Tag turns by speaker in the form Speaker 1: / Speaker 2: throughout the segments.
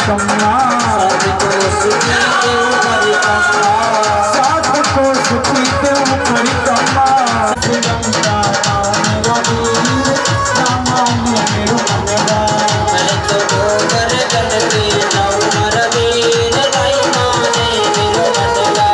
Speaker 1: परिक्रमा, सात कोस की देव परिक्रमा, सात कोस की देव परिक्रमा। गंगा नाम वीर रामा मेरो मनवा, मैं तो गोवर्धन के नवमर वीर रामा मेरो मनवा।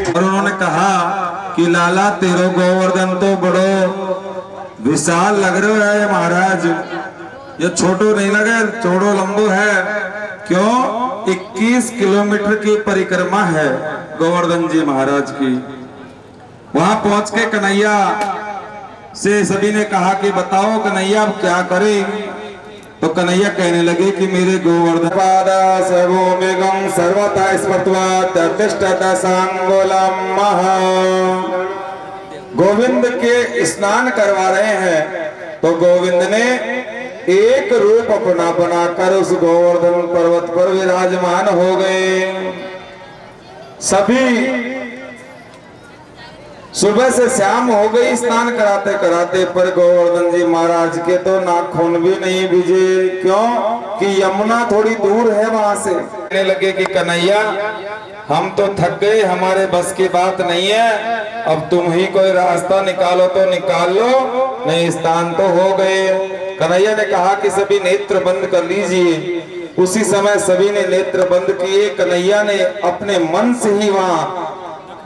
Speaker 2: और उन्होंने कहा कि लाला तेरो गोवर्धन तो बड़ो विशाल लग रहा है महाराज, ये छोटो नहीं लगे, चौड़ो लंबो है। क्यों? 21 किलोमीटर की परिक्रमा है गोवर्धन जी महाराज की। वहां पहुंच के कन्हैया से सभी ने कहा कि बताओ कन्हैया अब क्या करें। तो कन्हैया कहने लगे कि मेरे गोवर्धन पादा सर्वोमेगम सर्वथा स्मृत्वा ततिष्ठता सांगोलम महा। गोविंद के स्नान करवा रहे हैं तो गोविंद ने एक रूप अपना बनाकर उस गोवर्धन पर्वत पर विराजमान हो गए। सभी सुबह से शाम हो गई स्नान कराते कराते, पर गोवर्धन जी महाराज के तो नाखून भी नहीं भिजे। क्यों? कि यमुना थोड़ी दूर है वहां से। कहने लगे कि कन्हैया हम तो थक गए, हमारे बस की बात नहीं है, अब तुम ही कोई रास्ता निकालो तो निकाल लो, नहीं स्नान तो हो गए। कन्हैया ने कहा कि सभी नेत्र बंद कर लीजिए। उसी समय सभी ने नेत्र बंद किए। कन्हैया ने अपने मन से ही वहां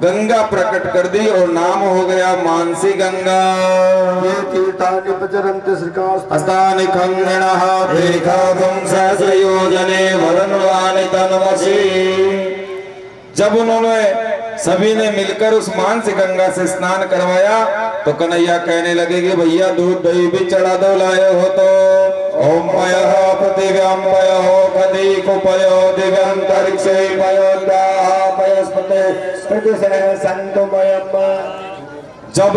Speaker 2: गंगा प्रकट कर दी और नाम हो गया मानसी गंगा। जब उन्होंने सभी ने मिलकर उस मानसी गंगा से स्नान करवाया तो कन्हैया कहने लगे कि भैया दूध दही भी चढ़ा दो लाए हो तो। ओम पयः पृथिव्यां पयः खदी कुपयो दिव्यांतरिक्षे पयोदाः पयस्पते स्मृतिसे संतुमयम्। जब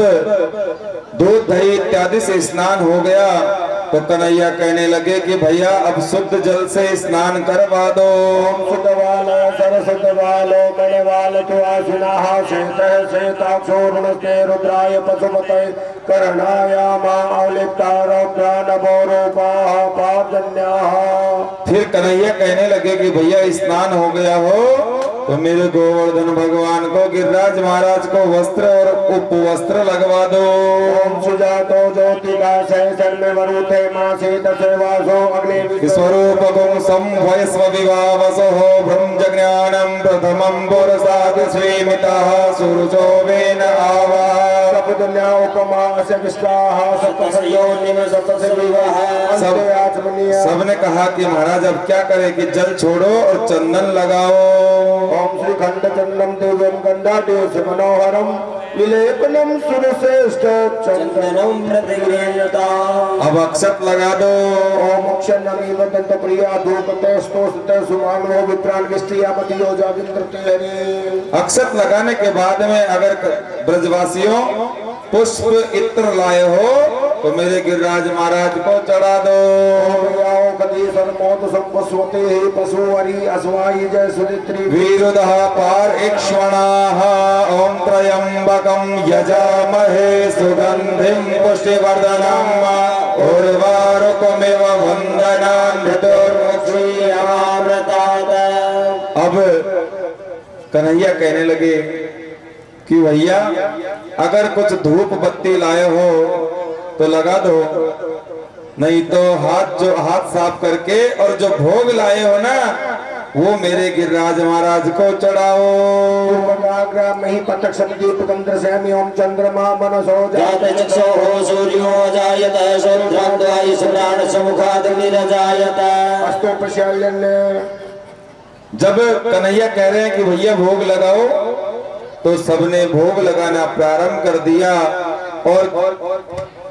Speaker 2: दूध दही इत्यादि से स्नान हो गया तो कन्हैया कहने लगे कि भैया अब शुद्ध जल से स्नान करवा दो। शुद्धवालो सरस्वतवालो मणिवाल तुआसिनाः शेतः शेताक्षोर्णस्ते रुद्राय पशुपते करणाय मालिप्ता रौद्रा नभो रूपाः पार्जन्याः। फिर कन्हैया कहने लगे कि भैया स्नान हो गया हो तो मेरे गोवर्धन भगवान को गिरिराज महाराज को वस्त्र और उपवस्त्र लगवा दो।
Speaker 1: ओम सुजातो ज्योतिका सहस्र में वरुथे मासे तसेवासो अग्नि
Speaker 2: स्वरूप गुण संवयस्व विवावसो ब्रह्म ज्ञानम प्रथमं पुरसाद श्रीमितः सुरजो वेन आवा
Speaker 1: सबदुल्या उपमा से विश्वाह सप्तसयो निम सप्तसे विवाह
Speaker 2: सबने कहा कि महाराज अब क्या करें कि जल छोड़ो और चंदन लगाओ।
Speaker 1: ओम श्री खंड चंदन देवम गंधादेश मनोहरम विलेपनम सुरश्रेष्ठ चंदनम प्रतिगृह्यता।
Speaker 2: अब अक्षत लगा दो।
Speaker 1: ओम अक्षर नमी वदंत प्रिया धूप तेस्तोस्ते सुमानो विप्राण विष्टिया मतियो जाविंद्रते हरे।
Speaker 2: अक्षत लगाने के बाद में अगर ब्रजवासियों पुष्प इत्र लाए हो तो मेरे गिरिराज महाराज को चढ़ा दो। वीरुदः पार इक्ष्वणाः ओम त्रयंबकं यजामहे सुगंधिं पुष्टिवर्धनम् उर्वारुकमिव वंदनान् मृत्युर्मुक्षीयमामृतात्। अब कन्हैया कहने लगे कि भैया अगर कुछ धूप बत्ती लाए हो तो लगा दो, नहीं तो हाथ साफ करके और जो भोग लाए हो ना वो मेरे गिरिराज महाराज को चढ़ाओ।
Speaker 1: मही पतक समीपकंद्र से ओम चंद्रमा मनसो
Speaker 3: जाते चक्षो हो सूर्यो जायत शोद्रं द्वायि सुप्राण समुखाद निरजायत।
Speaker 1: अस्तो प्रशाल्यन।
Speaker 2: जब कन्हैया कह रहे हैं कि भैया भोग लगाओ तो सबने भोग लगाना प्रारंभ कर दिया और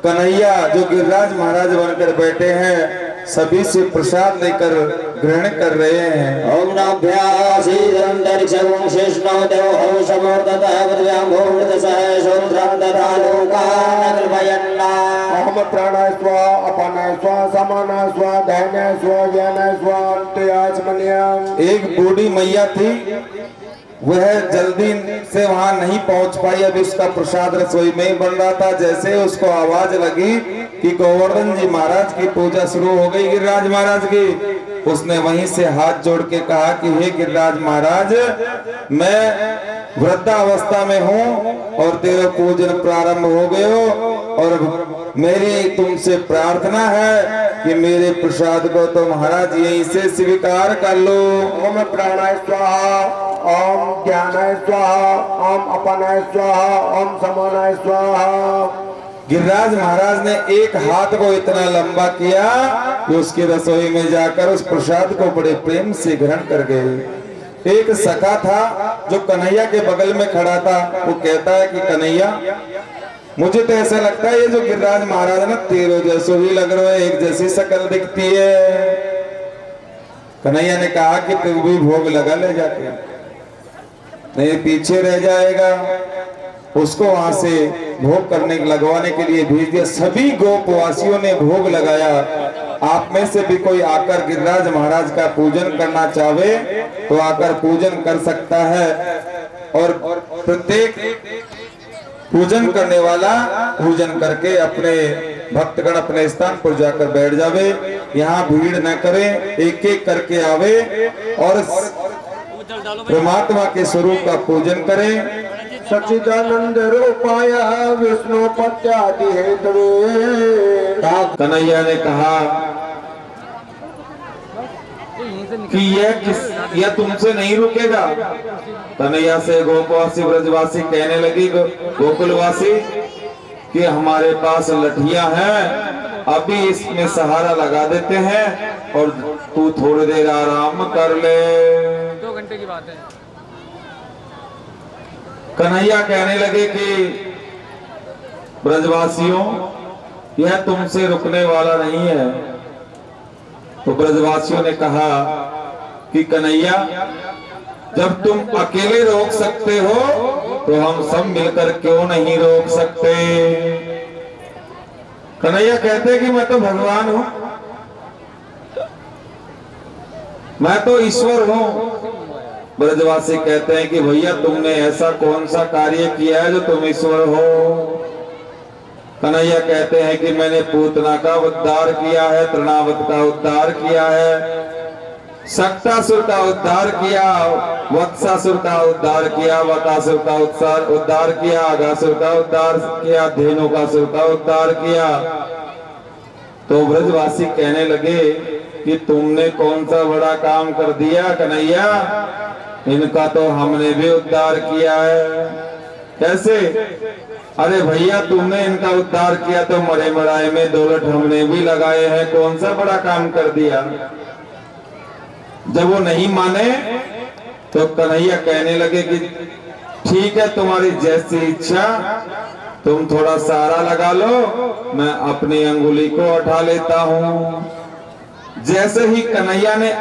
Speaker 2: कन्हैया जो गिरिराज महाराज बनकर बैठे हैं सभी से प्रसाद लेकर ग्रहण कर रहे हैं।
Speaker 3: ओम नभ्यासीदंतरिक्षं शेषनो देव हो समोर्ततः पृथिव्यां भूमृतसः शोद्रं तथा लोकान् कल्पयन्ना।
Speaker 1: ओम प्राणाय स्वाहा अपानाय स्वाहा समानाय स्वाहा दहनाय स्वाहा व्यानाय स्वाहा अंत्याचमन्यम्।
Speaker 2: एक बूढ़ी मैया थी, वह जल्दी से वहां नहीं पहुंच पाई। अब इसका प्रसाद रसोई में ही बन रहा था। जैसे उसको आवाज लगी कि गोवर्धन जी महाराज की पूजा शुरू हो गई गिरिराज महाराज की, उसने वहीं से हाथ जोड़ के कहा कि हे गिरिराज महाराज, मैं वृद्धावस्था में हूँ और तेरा पूजन प्रारंभ हो गयो और मेरी तुमसे प्रार्थना है कि मेरे प्रसाद को तो महाराज यहीं से स्वीकार कर लो।
Speaker 1: ओम प्राणाय स्वाहा ओम ज्ञानाय स्वाहा ओम अपानाय स्वाहा ओम समानाय स्वाहा।
Speaker 2: गिरिराज महाराज ने एक हाथ को इतना लंबा किया कि उसकी रसोई में जाकर उस प्रसाद को बड़े प्रेम से ग्रहण कर गए। एक सखा था जो कन्हैया के बगल में खड़ा था, वो कहता है कि कन्हैया मुझे तो ऐसा लगता है ये जो गिरिराज महाराज ना तेरे जैसो ही लग रहा है, एक जैसी शक्ल दिखती है। कन्हैया ने कहा कि तू भी भोग लगा ले जाके, नहीं पीछे रह जाएगा। उसको वहां से भोग करने लगवाने के लिए भेज दिया। सभी गोपवासियों ने भोग लगाया। आप में से भी कोई आकर गिरिराज महाराज का पूजन करना चाहे तो आकर पूजन कर सकता है और प्रत्येक पूजन करने वाला पूजन करके अपने भक्तगण अपने स्थान पर जाकर बैठ जावे। यहाँ भीड़ न करे, एक एक करके आवे और परमात्मा के स्वरूप का पूजन करें।
Speaker 1: सच्चिदानंद रूपाय विष्णु पत्यादि हेतवे।
Speaker 2: कन्हैया ने कहा कि यह तुमसे नहीं रुकेगा। कन्हैया से गोपवासी ब्रजवासी कहने लगी, गोकुलवासी कि हमारे पास लठियां हैं, अभी इसमें सहारा लगा देते हैं और तू थोड़ी देर आराम कर ले।
Speaker 4: 2 घंटे की बात है।
Speaker 2: कन्हैया कहने लगे कि ब्रजवासियों यह तुमसे रुकने वाला नहीं है। तो ब्रजवासियों ने कहा कि कन्हैया जब तुम अकेले रोक सकते हो तो हम सब मिलकर क्यों नहीं रोक सकते। कन्हैया कहते कि मैं तो भगवान हूं, मैं तो ईश्वर हूं। ब्रजवासी कहते हैं कि भैया तुमने ऐसा कौन सा कार्य किया है जो तुम ईश्वर हो। कन्हैया कहते हैं कि मैंने पूतना का उद्धार किया है, तृणावत का उद्धार किया है, शक्तासुर का उद्धार किया, वत्सासुर का उद्धार किया, वकासुर का उद्धार किया, अगासुर का उद्धार किया, धेनुकासुर का उद्धार किया। तो ब्रजवासी कहने लगे कि तुमने कौन सा बड़ा काम कर दिया कन्हैया, इनका तो हमने भी उद्धार किया है। कैसे? अरे भैया तुमने इनका उद्धार किया तो मरे मराए में दौलत हमने भी लगाए हैं, कौन सा बड़ा काम कर दिया। जब वो नहीं माने तो कन्हैया कहने लगे कि ठीक है तुम्हारी जैसी इच्छा, तुम थोड़ा सहारा लगा लो, मैं अपनी अंगुली को उठा लेता हूं। जैसे ही कन्हैया ने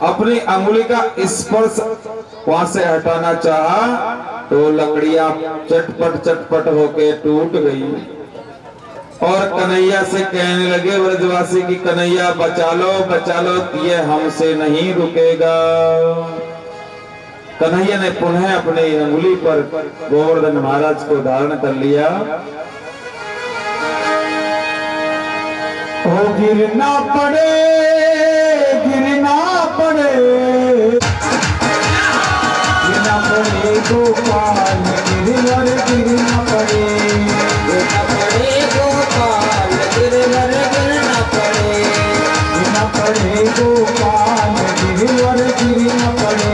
Speaker 2: अपनी अंगुली का स्पर्श वहां से हटाना चाहा तो लकड़ियां चटपट चटपट होके टूट गई और कन्हैया से कहने लगे ब्रजवासी की कन्हैया बचा लो, ये हमसे नहीं रुकेगा। कन्हैया ने पुनः अपनी अंगुली पर गोवर्धन महाराज को धारण कर लिया।
Speaker 1: ओ गिरना पड़े, गिरना पड़े, गिरना पड़े गोपाल, गिरवर गिरना पड़े,
Speaker 3: गिरना पड़े गोपाल, गिरवर गिरना पड़े,
Speaker 1: गिरना पड़े गोपाल, गिरवर गिरना पड़े,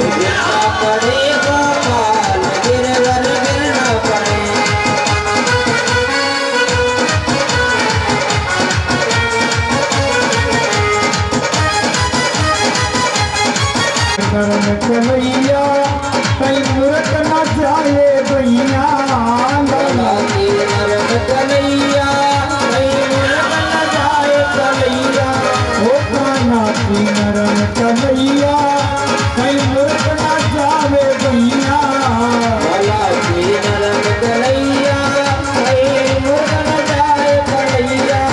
Speaker 3: गिरना पड़े गोपाल, गिरवर गिरना पड़े।
Speaker 1: करम कन्हैया कहीं मूर्ख न जाए भैया,
Speaker 3: भला की नरम कन्हैया, कहीं मूर्ख न जाए कन्हैया।
Speaker 1: ओ कान्हा की नरम कन्हैया कहीं मूर्ख न जाए भैया,
Speaker 3: भला की नरम कन्हैया, कहीं मूर्ख न जाए कन्हैया।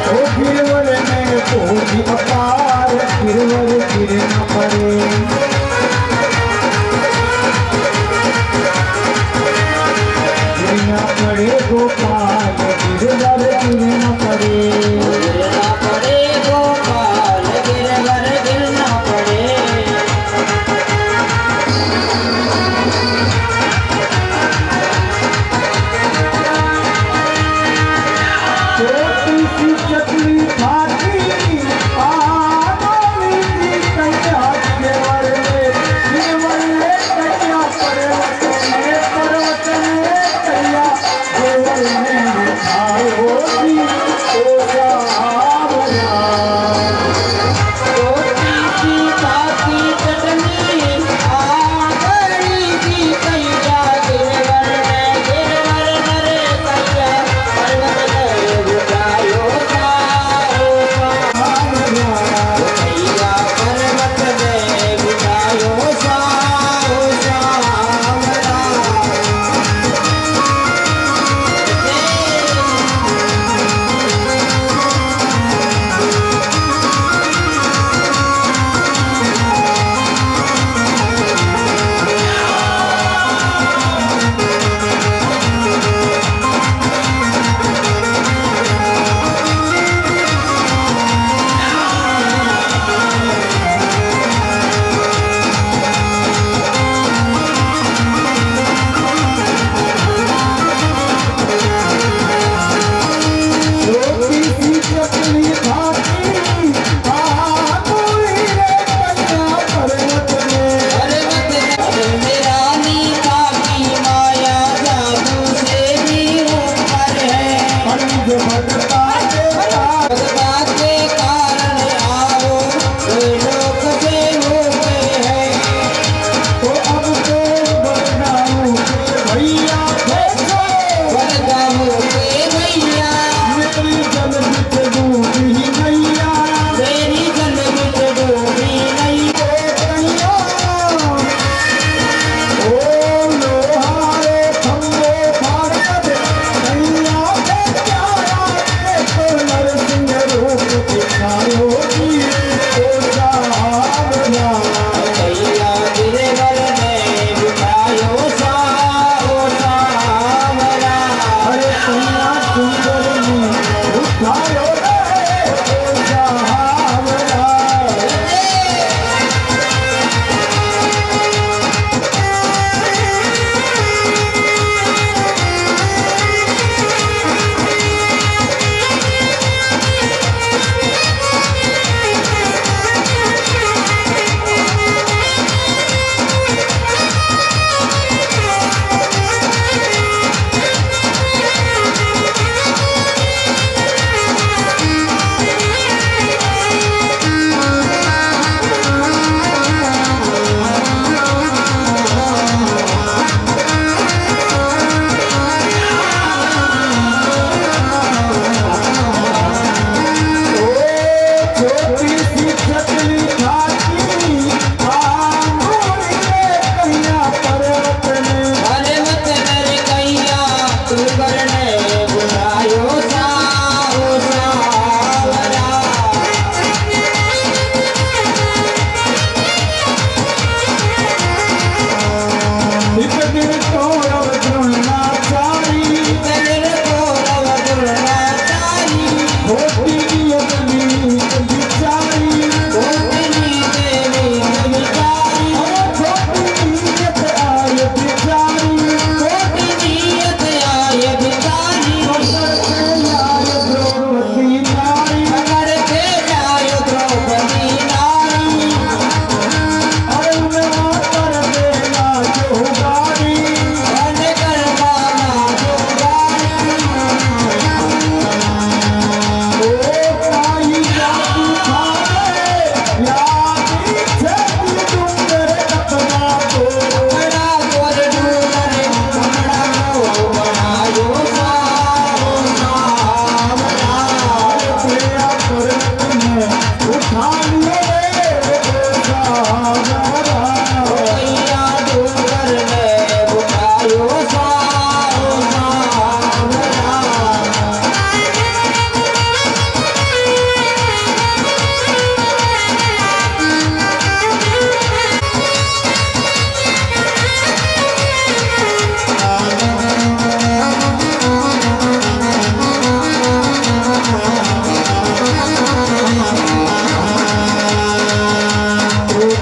Speaker 1: ओ गिरवर में कोई अपार, गिरवर गिरना पड़े, गिरना पड़े गोपाल, गिरवर गिरना पड़े,
Speaker 3: गिरना पड़े गोपाल, गिरवर गिरना पड़े।
Speaker 1: छोटी सी चकली खाती आनोली की कन्या के वर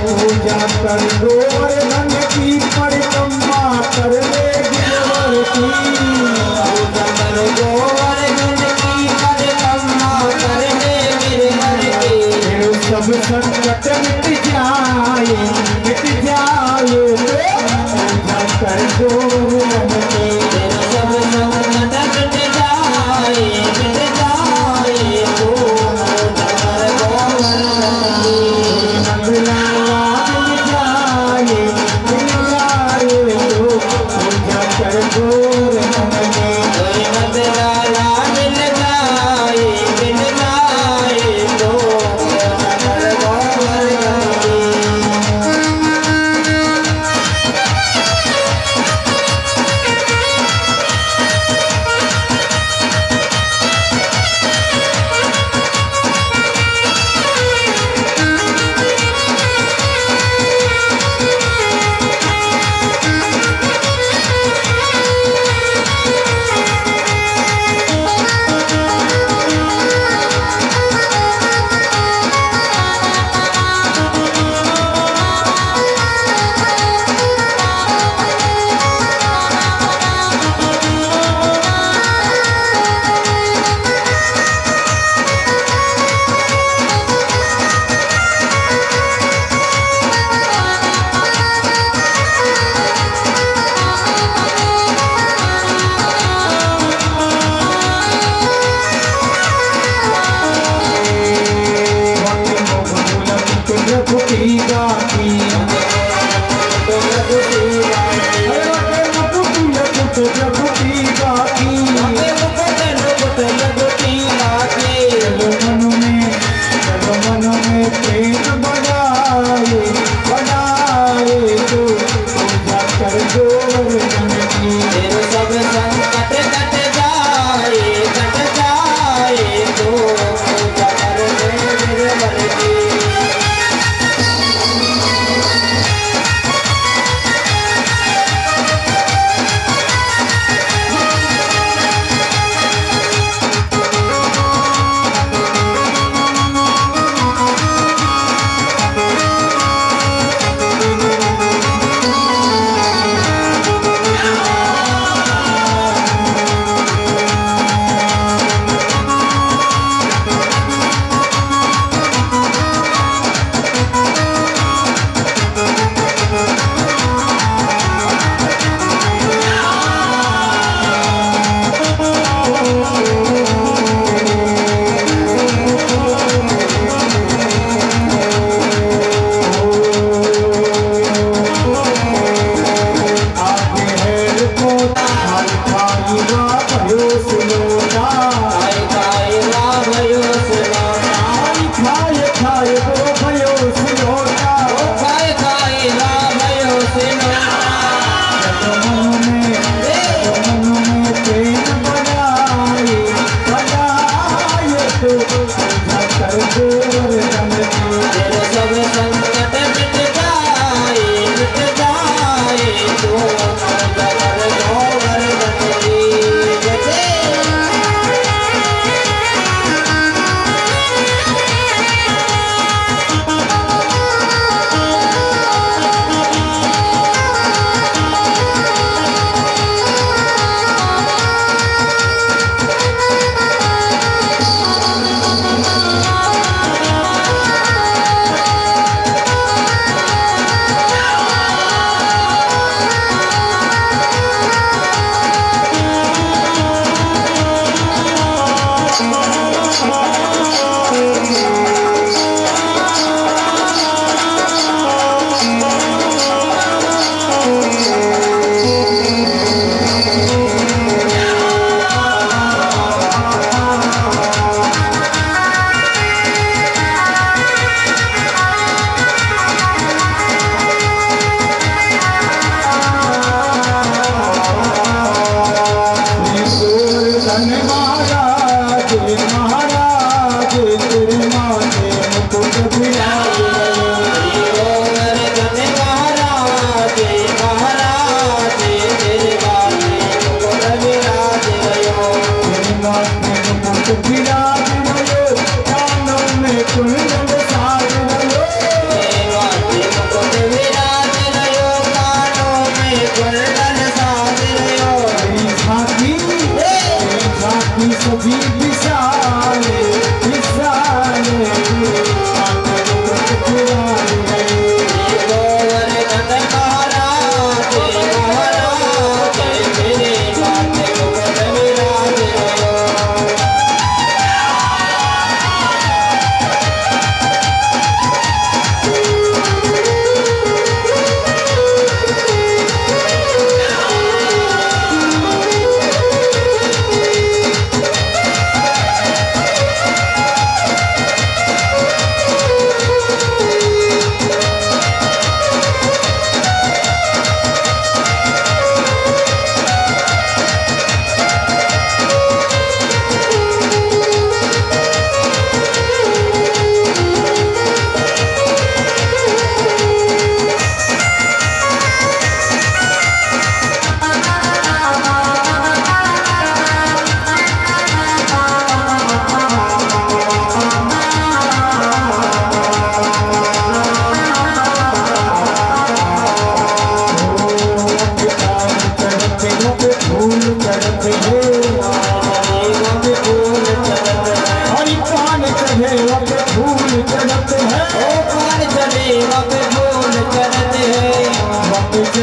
Speaker 1: पूजा कर गोर धन की परिक्रमा कर ले गिरवर की
Speaker 3: पूजा कर गोर धन की परिक्रमा कर ले गिरवर की
Speaker 1: फिर सब संकट मिट जाए तो पूजा कर गोर धन की
Speaker 3: फिर सब संकट मिट जाए तो पूजा कर गोर धन की
Speaker 1: मंगलावा मिल जाए तो पूजा कर गोर धन की
Speaker 3: कोई बदलाला मिल जाए तो पूजा कर गोर धन की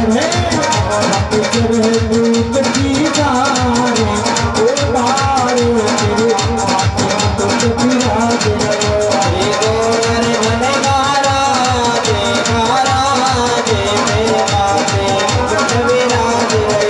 Speaker 3: चढ़े भक्त चढ़े दूध की धारे ओ धारे तेरे हाथ में तो विराज रहे श्री गोवर्धन महाराज महाराज मेरे माथे मुकुट विराज रहे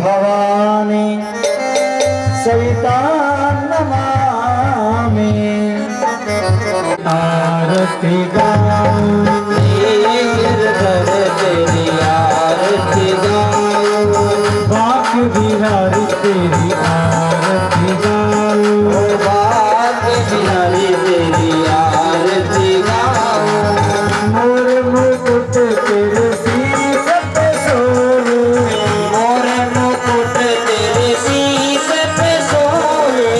Speaker 3: भवानी सविता नमामि आरती गाऊं गिरधर तेरी आरती गाऊं बाक बिहारी तेरी आरती गाऊं बाक बिहारी तेरी आरती गाऊं मोर मुकुट तेरे शीश पे सोए मोर मुकुट तेरे शीश पे सोए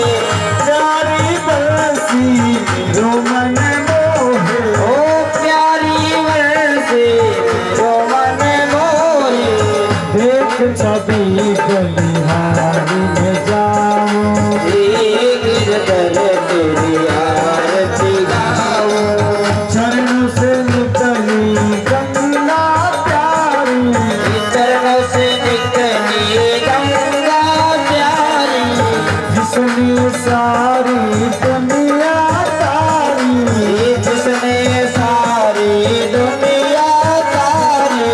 Speaker 3: प्यारी बरसी मेरो मन मोहे ओ प्यारी बरसी मेरो मन मोहे देख छवि गलिहारी में जाऊं गिरधर तेरी आरती गाऊं चरणों से निकली गंगा प्यारी चरणों से निकली गंगा प्यारी जिसने सारी दुनिया तारी जिसने सारी दुनिया तारी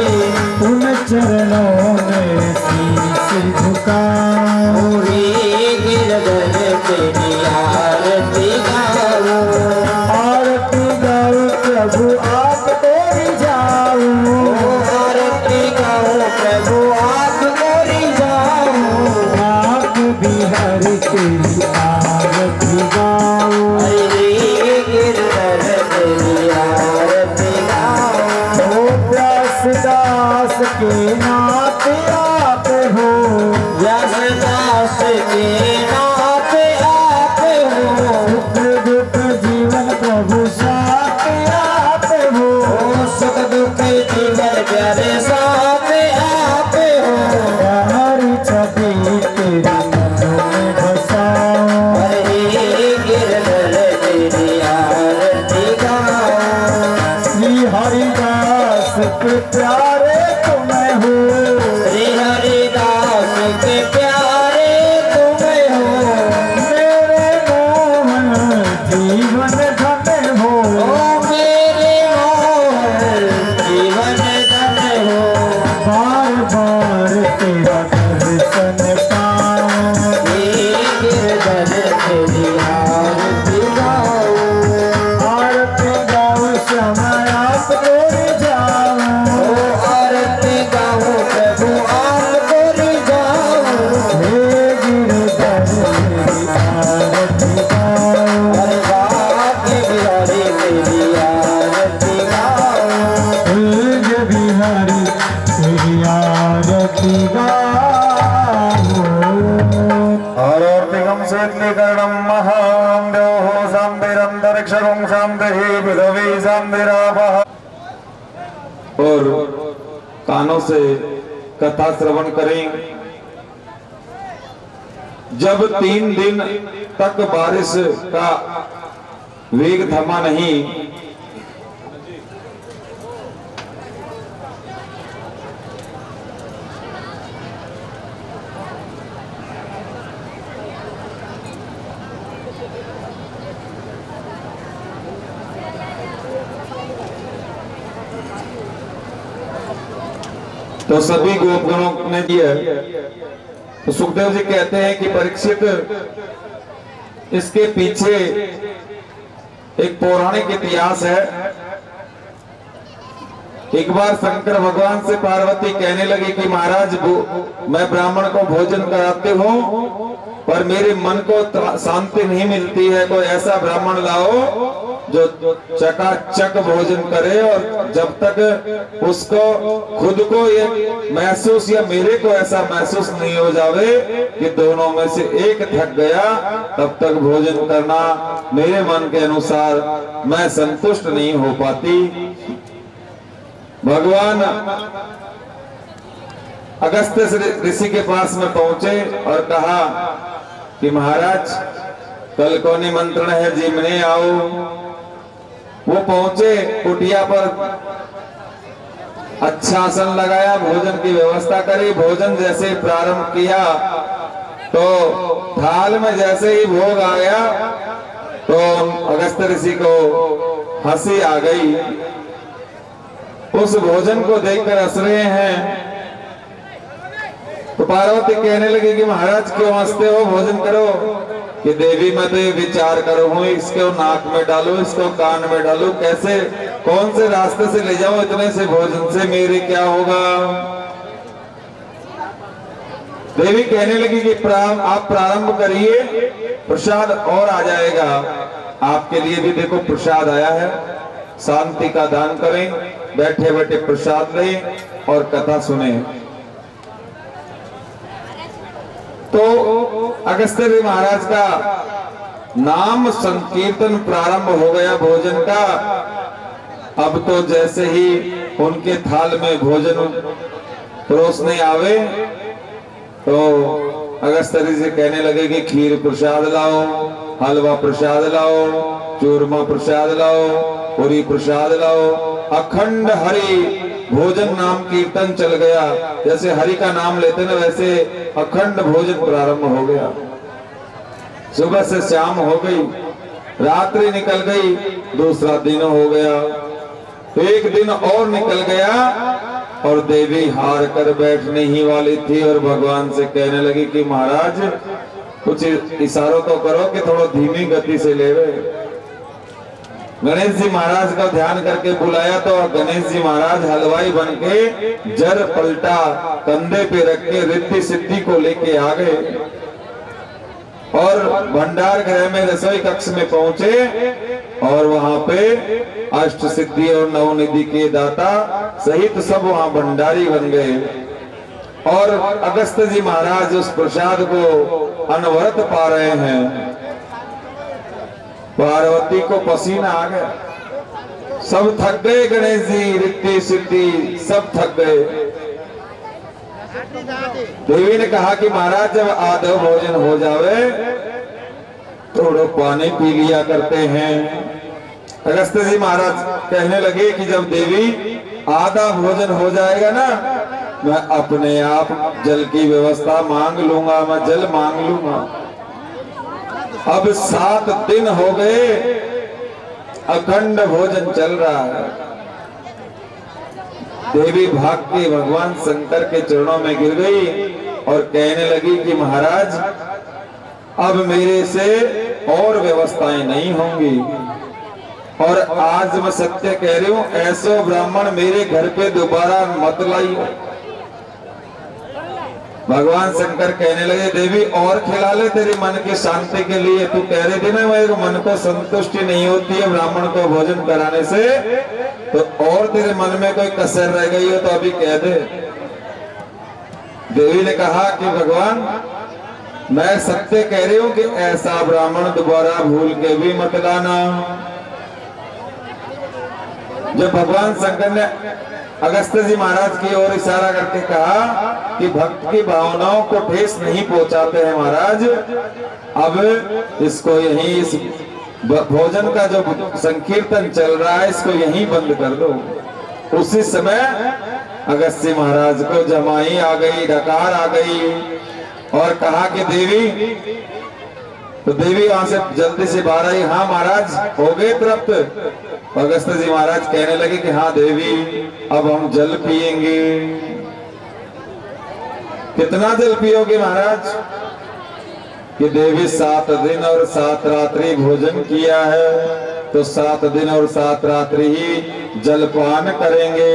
Speaker 3: उन चरणों में शीश झुकाऊं गिरधर तेरी आरती गाऊं आरती गाऊं प्रभु आप तेरी जाऊं आरती गाऊं प्रभु आप तेरी जाऊं आप बिहारी तेरी आरती गाऊं गिरधर तेरी आरती गाऊं ओ व्यास दास के नाथ आप हो व्यास दास के नाथ आप हो दुख दुख जीवन प्रभु साथ आप हो सुख दुख जीवन प्यारे साथ आप हो हमारी छवि तेरी मनों में बसाओ गिरधर तेरी आरती गाऊं श्री हरिदास के प्यारे तुम्हें हो श्री हरिदास के प्यारे तुम्हें हो मेरे मोहन जीवन धन हो मेरे मोहन जीवन धन हो बार बार तेरा दर्शन पाऊं गिरधर तेरी आरती गाऊं समय आप तेरे जाऊं आरती गाऊं प्रभु आप तेरे जाऊं हे गिरधर तेरी आरती गाऊं अरे भाग्य बिहारी तेरी आरती गाऊं बिहारी तेरी आरती गाऊं
Speaker 2: और सेत्नीकरणं महां देवो शान्तिरन्तरिक्षं शान्तिः पृथिवी शान्तिरापः। और कानों से कथा श्रवण करें। जब 3 दिन तक बारिश का वेग थमा नहीं तो सभी गोपगणों ने किया। तो सुखदेव जी कहते हैं कि परीक्षित, इसके पीछे एक पौराणिक इतिहास है। एक बार शंकर भगवान से पार्वती कहने लगी कि महाराज मैं ब्राह्मण को भोजन कराते हूँ पर मेरे मन को शांति नहीं मिलती है, कोई ऐसा ब्राह्मण लाओ जो चकाचक भोजन करे और जब तक उसको खुद को ये महसूस या मेरे को ऐसा महसूस नहीं हो जावे कि दोनों में से एक थक गया, तब तक भोजन करना मेरे मन के अनुसार मैं संतुष्ट नहीं हो पाती। भगवान अगस्त ऋषि के पास में पहुंचे और कहा कि महाराज कल को निमंत्रण है, जिमने आओ। वो पहुंचे, कुटिया पर अच्छा आसन लगाया, भोजन की व्यवस्था करी। भोजन जैसे प्रारंभ किया तो थाल में जैसे ही भोग आ गया तो अगस्त ऋषि को हंसी आ गई। उस भोजन को देखकर हंस रहे हैं। तो पार्वती कहने लगी कि महाराज क्यों हंसते हो, भोजन करो। कि देवी मैं तो ये विचार करो हूँ, इसको नाक में डालू, इसको कान में डालू, कैसे कौन से रास्ते से ले जाऊं, इतने से भोजन से मेरे क्या होगा। देवी कहने लगी कि आप प्रारंभ करिए, प्रसाद और आ जाएगा। आपके लिए भी देखो प्रसाद आया है, शांति का दान करें, बैठे बैठे प्रसाद लें और कथा सुने। तो अगस्त जी महाराज का नाम संकीर्तन प्रारंभ हो गया भोजन का। अब तो जैसे ही उनके थाल में भोजन परोसने आवे तो अगस्त जी से कहने लगे कि खीर प्रसाद लाओ, हलवा प्रसाद लाओ, चूरमा प्रसाद लाओ, पूरी प्रसाद लाओ। अखंड हरि भोजन नाम कीर्तन चल गया। जैसे हरि का नाम लेते ना वैसे अखंड भोजन प्रारंभ हो गया। सुबह से शाम हो गई, रात्रि निकल गई, दूसरा दिन हो गया, एक दिन और निकल गया और देवी हार कर बैठने ही वाली थी और भगवान से कहने लगी कि महाराज कुछ इशारों तो करो कि थोड़ा धीमी गति से लेवे। गणेश जी महाराज का ध्यान करके बुलाया तो गणेश जी महाराज हलवाई बन के जर पलटा कंधे पे रख के रिद्धि सिद्धि को लेके आ गए और भंडार गृह में रसोई कक्ष में पहुंचे और वहां पे अष्ट सिद्धि और नवनिधि के दाता सहित सब वहां भंडारी बन गए। और अगस्त जी महाराज उस प्रसाद को अनवरत पा रहे हैं। पार्वती को पसीना आ गया, सब थक गए। गणेश जी रिद्धि सिद्धि सब थक गए। देवी ने कहा कि महाराज जब आधा भोजन हो जावे थोड़ा पानी पी लिया करते हैं। अगस्त जी महाराज कहने लगे कि जब देवी आधा भोजन हो जाएगा ना मैं अपने आप जल की व्यवस्था मांग लूंगा, मैं जल मांग लूंगा। अब 7 दिन हो गए, अखंड भोजन चल रहा है। देवी भाग के भगवान शंकर के चरणों में गिर गई और कहने लगी कि महाराज अब मेरे से और व्यवस्थाएं नहीं होंगी और आज मैं सत्य कह रही हूं, ऐसो ब्राह्मण मेरे घर पे दोबारा मत लाइए। भगवान शंकर कहने लगे देवी और खिला ले तेरी मन की शांति के लिए। तू कह रही थी ना मेरे मन को संतुष्टि नहीं होती है ब्राह्मण को भोजन कराने से, तो और तेरे मन में कोई कसर रह गई हो तो अभी कह दे। देवी ने कहा कि भगवान मैं सत्य कह रही हूं कि ऐसा ब्राह्मण दोबारा भूल के भी मत लाना। जब भगवान शंकर ने अगस्त जी महाराज की ओर इशारा करके कहा कि भक्त की भावनाओं को ठेस नहीं पहुंचाते हैं महाराज, अब इसको यहीं इस भोजन का जो संकीर्तन चल रहा है इसको यहीं बंद कर दो। उसी समय अगस्त जी महाराज को जमाई आ गई, डकार आ गई और कहा कि देवी, तो देवी वहां से जल्दी से बाहर आई। हाँ महाराज हो गए तृप्त। अगस्त जी महाराज कहने लगे कि हाँ देवी अब हम जल पिएंगे। कितना जल पियोगे महाराज? कि देवी 7 दिन और 7 रात्रि भोजन किया है तो 7 दिन और 7 रात्रि ही जलपान करेंगे।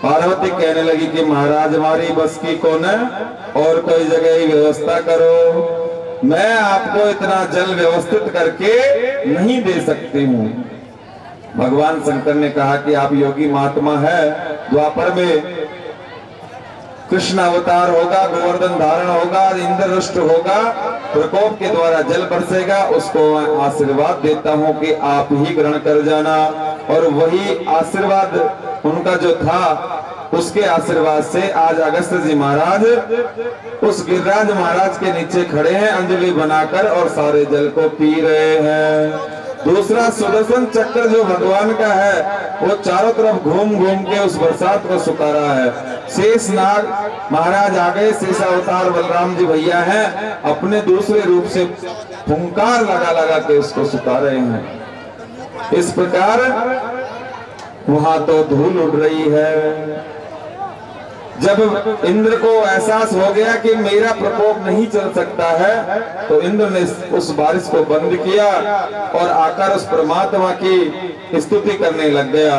Speaker 2: पार्वती कहने लगी कि महाराज हमारी बस की कौन है, और कोई जगह ही व्यवस्था करो, मैं आपको इतना जल व्यवस्थित करके नहीं दे सकती हूँ। भगवान शंकर ने कहा कि आप योगी महात्मा है, द्वापर में कृष्ण अवतार होगा, गोवर्धन धारण होगा, इंद्र रुष्ट होगा, प्रकोप के द्वारा जल बरसेगा, उसको आशीर्वाद देता हूं कि आप ही ग्रहण कर जाना। और वही आशीर्वाद उनका जो था, उसके आशीर्वाद से आज अगस्त जी महाराज उस गिरिराज महाराज के नीचे खड़े हैं अंजलि बनाकर और सारे जल को पी रहे हैं। दूसरा सुदर्शन चक्र जो भगवान का है, वो चारों तरफ घूम घूम के उस बरसात को सुखा रहा है। शेष नाग महाराज आ गए, शेष अवतार बलराम जी भैया हैं, अपने दूसरे रूप से फुंकार लगा लगा के उसको सुखा रहे हैं। इस प्रकार वहां तो धूल उड़ रही है। जब इंद्र को एहसास हो गया कि मेरा प्रकोप नहीं चल सकता है, तो इंद्र ने उस बारिश को बंद किया और आकर उस परमात्मा की स्तुति करने लग गया।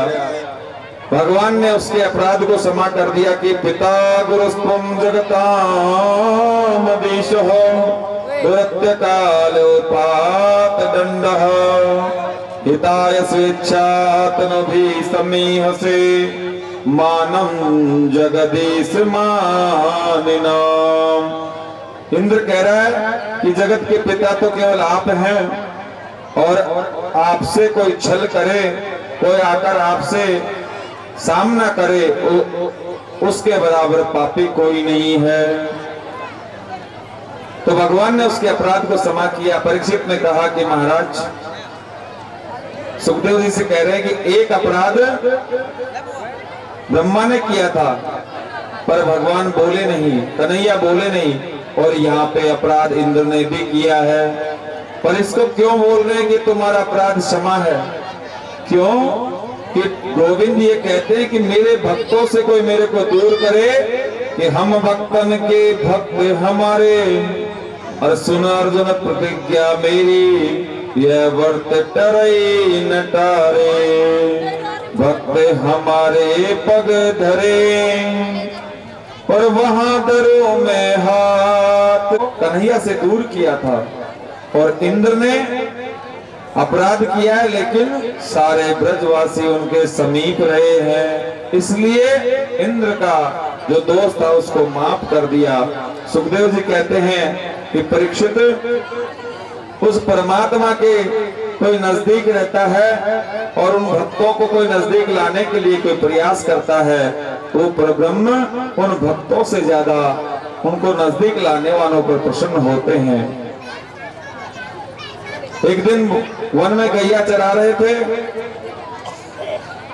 Speaker 2: भगवान ने उसके अपराध को क्षमा कर दिया कि पिता गुरुस्त्वं जगताम दीशः दुरत्य कालोपात दंडः हिताय स्वेच्छातनुभिः समीहसे मानम जगदीश मानिना। इंद्र कह रहा है कि जगत के पिता तो केवल आप हैं, और आपसे कोई छल करे, कोई आकर आपसे सामना करे, उसके बराबर पापी कोई नहीं है। तो भगवान ने उसके अपराध को क्षमा किया। परीक्षित ने कहा कि महाराज, सुखदेव जी से कह रहे हैं कि एक अपराध ब्रह्मा ने किया था पर भगवान बोले नहीं, कन्हैया बोले नहीं, और यहाँ पे अपराध इंद्र ने भी किया है। पर इसको क्यों बोल रहे हैं कि तुम्हारा अपराध क्षमा है? क्यों? कि गोविंद ये कहते हैं कि मेरे भक्तों से कोई मेरे को दूर करे, कि हम भक्तन के भक्त हमारे, और सुन अर्जुन प्रतिज्ञा मेरी, यह व्रत टरई न टारे, भक्त हमारे पग धरे और वहां दरों में हाथ। कन्हैया से दूर किया था और इंद्र ने अपराध किया है, लेकिन सारे ब्रजवासी उनके समीप रहे हैं, इसलिए इंद्र का जो दोष था उसको माफ कर दिया। सुखदेव जी कहते हैं कि परीक्षित, उस परमात्मा के कोई नजदीक रहता है और उन भक्तों को कोई नजदीक लाने के लिए कोई प्रयास करता है, तो परब्रह्म उन भक्तों से ज्यादा उनको नजदीक लाने वालों पर प्रसन्न होते हैं। एक दिन वन में गैया चरा रहे थे,